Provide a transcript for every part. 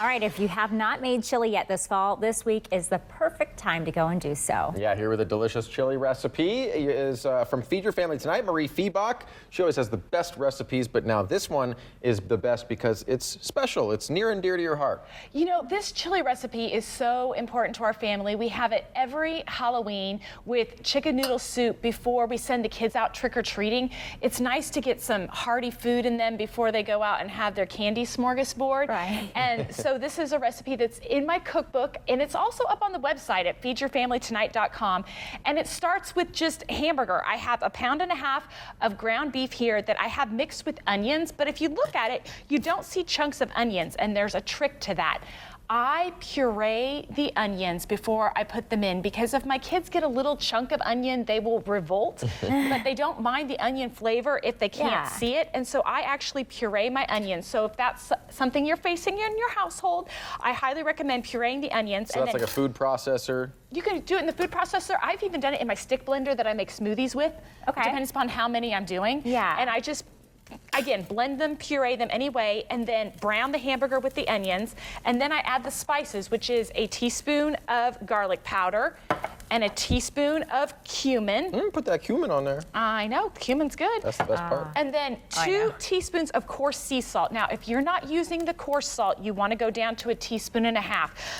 All right, if you have not made chili yet this fall, this week is the perfect time to go and do so. Yeah, here with a delicious chili recipe is from Feed Your Family Tonight, Mariefiebach. She always has the best recipes, but now this one is the best because it's special. It's near and dear to your heart. You know, this chili recipe is so important to our family. We have it every Halloween with chicken noodle soup before we send the kids out trick-or-treating. It's nice to get some hearty food in them before they go out and have their candy smorgasbord. Right. And so this is a recipe that's in my cookbook, and it's also up on the website at feedyourfamilytonight.com. And it starts with just hamburger. I have 1.5 pounds of ground beef here that I have mixed with onions, but if you look at it, you don't see chunks of onions, and there's a trick to that. I puree the onions before I put them in, because if my kids get a little chunk of onion, they will revolt, but they don't mind the onion flavor if they can't see it. And so I actually puree my onions. So if that's something you're facing in your household, I highly recommend pureeing the onions. So that's like a food processor? You can do it in the food processor. I've even done it in my stick blender that I make smoothies with. Okay. Depends upon how many I'm doing. Yeah. And I just, again, blend them, puree them anyway, and then brown the hamburger with the onions. And then I add the spices, which is a teaspoon of garlic powder and a teaspoon of cumin. Put that cumin on there. I know, cumin's good. That's the best part. And then 2 teaspoons of coarse sea salt. Now, if you're not using the coarse salt, you want to go down to 1.5 teaspoons.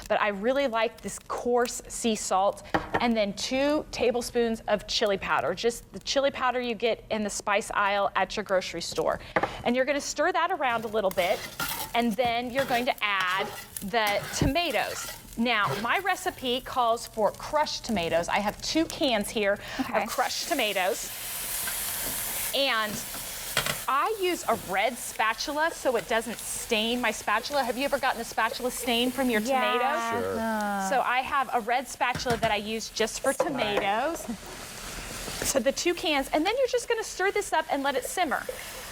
But I really like this coarse sea salt. And then 2 tablespoons of chili powder, just the chili powder you get in the spice aisle at your grocery store. And you're going to stir that around a little bit, and then you're going to add the tomatoes. Now, my recipe calls for crushed tomatoes. I have 2 cans here of crushed tomatoes. And I use a red spatula so it doesn't stain my spatula. Have you ever gotten a spatula stain from your tomatoes? Sure. So I have a red spatula that I use just for tomatoes. So the 2 cans, and then you're just gonna stir this up and let it simmer.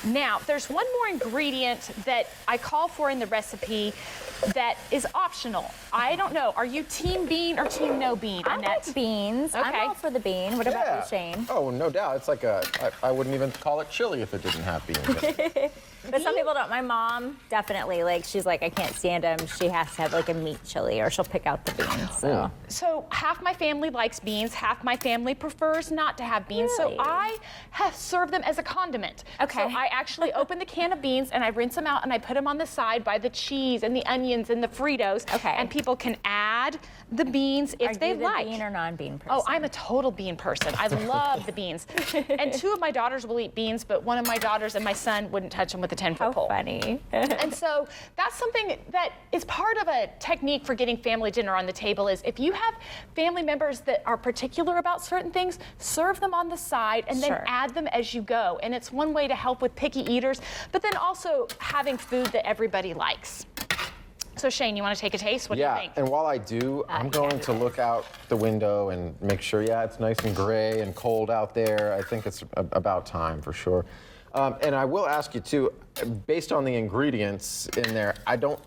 Now, there's one more ingredient that I call for in the recipe that is optional. I don't know, are you team bean or team no bean, I Annette? like beans. I'm all for the bean. What about you, Shane? Oh, no doubt. It's like I wouldn't even call it chili if it didn't have beans in it. But some people don't. My mom definitely, like, she's like, I can't stand them. She has to have like a meat chili, or she'll pick out the beans. So, So half my family likes beans, half my family prefers not to have beans. Really? So I have served them as a condiment. Okay. So I actually open the can of beans and I rinse them out and I put them on the side by the cheese and the onions and the Fritos. Okay. And people can add the beans if are they you the like. bean or non-bean person? Oh, I'm a total bean person. I love the beans. And 2 of my daughters will eat beans, but one of my daughters and my son wouldn't touch them with a 10-foot How pole. funny. And so that's something that is part of a technique for getting family dinner on the table is if you have family members that are particular about certain things, serve them on the side and then add them as you go. And it's one way to help with picky eaters, but then also having food that everybody likes. So Shane, you want to take a taste? What do you think? And while I do, I'm going to look out the window and make sure, it's nice and gray and cold out there. I think it's about time for sure. And I will ask you too, based on the ingredients in there, I don't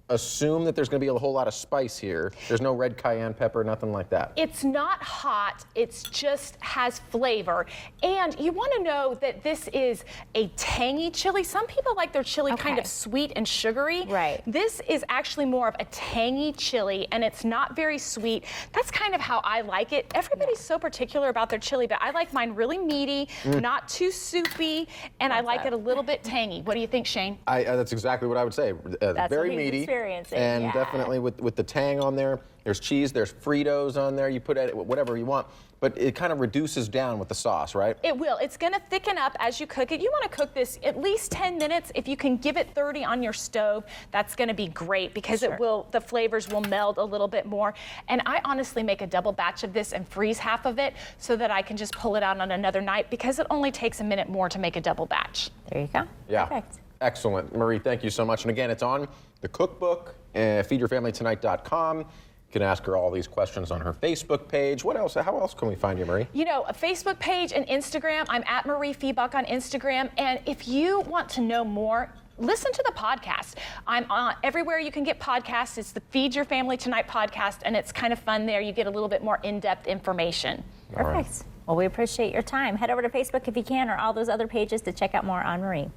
assume that there's going to be a whole lot of spice here. There's no red cayenne pepper, nothing like that. It's not hot, it's just has flavor. And you want to know that this is a tangy chili. Some people like their chili kind of sweet and sugary. Right. This is actually more of a tangy chili, and it's not very sweet. That's kind of how I like it. Everybody's so particular about their chili, but I like mine really meaty, not too soupy, and I like it a little bit tangy. What do you think, Shane? That's exactly what I would say. That's very what he's meaty. experiencing. And definitely with the tang on there. There's cheese, there's Fritos on there. You put it whatever you want, but it kind of reduces down with the sauce, right? It will. It's going to thicken up as you cook it. You want to cook this at least 10 minutes. If you can give it 30 on your stove, that's going to be great because the flavors will meld a little bit more. And I honestly make a double batch of this and freeze half of it so that I can just pull it out on another night because it only takes a minute more to make a double batch. There you go. Yeah. Perfect. Excellent. Marie, thank you so much. And again, it's on the cookbook, feedyourfamilytonight.com. You can ask her all these questions on her Facebook page. What else? How else can we find you, Marie? You know, a Facebook page and Instagram. I'm at Mariefiebach on Instagram. And if you want to know more, listen to the podcast. I'm on everywhere you can get podcasts. It's the Feed Your Family Tonight podcast, and it's kind of fun there. You get a little bit more in-depth information. Perfect. Well, we appreciate your time. Head over to Facebook if you can, or all those other pages to check out more on Marie.